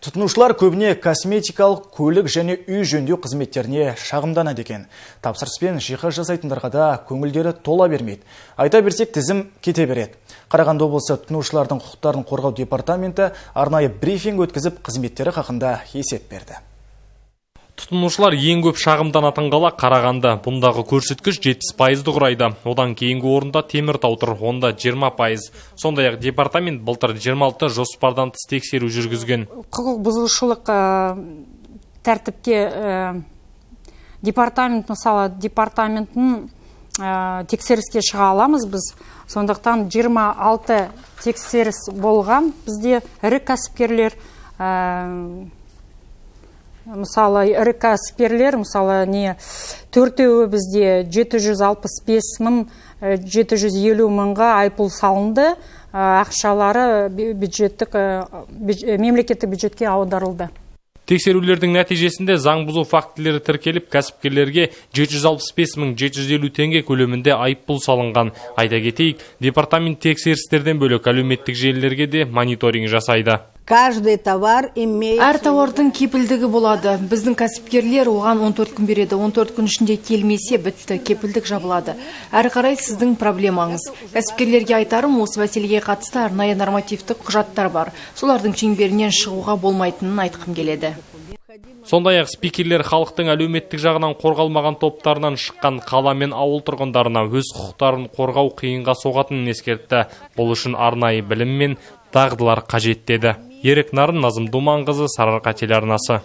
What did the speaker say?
Тұтынушылар көбіне косметикалық, көлік және үй жөндеу қызметтеріне шағымданады екен. Тапсырыспен жиһаз жасайтындарға да көңілдері тола бермейді. Айта берсек, тізім кете береді. Қарағанды облысы тұтынушылардың құқықтарын қорғау департаменті арнайы брифинг өткізіп, қызметтері хақында есеп берді. Тұтынушылар ең көп шағымданатын қала Қарағанды. Бұндағы көрсеткіш 70%-ды құрайды. Одан кейінгі орында Теміртау тұр, онда 20%. Сондай-ақ департамент былтыр 26 жоспардан тыс тексеру жүргізген. Құқық бұзушылық тәртіпке департаменттің тексеріске шыға аламыз біз. Сондықтан 26 тексеріс болған. Бізде ірі кәсіпкерлер, мысалы, ірі кәсіпкерлер, мысалы, төртеуі бізде 750 мыңға айыппұл салынды, ақшалары мемлекеттік бюджетке аударылды. Тексерулердің нәтижесінде заң бұзу фактілері тіркеліп, кәсіпкерлерге 765.750 теңге көлемінде айыппұл салынған. Айта кетейік, департамент тексерістерден бөлек әлеуметтік желілерге де мониторинг жасайды. Әр тауардың кепілдігі болады. Біздің кәсіпкерлер оған 14 күн береді. 14 күн ішінде келмесе, бітті, кепілдік жабылады. Әрі қарай сіздің проблемаңыз. Кәсіпкерлерге айтарым, осы мәселеге қатысты арнайы нормативтік құжаттар бар. Солардың шеңберінен шығуға болмайтынын айтқым келеді. Сондай-ақ спикерлер халықтың әлеуметтік жағынан қорғалмаған топтарынан шыққан қала мен ауыл тұрғындарына өз құқықтарын қорғау қиынға соғатынын ескертті. Бұл үшін арнайы білім мен дағдылар қажет деді. Ерік Нарын, Назым Думанқызы, Сарыарқа телеарнасы.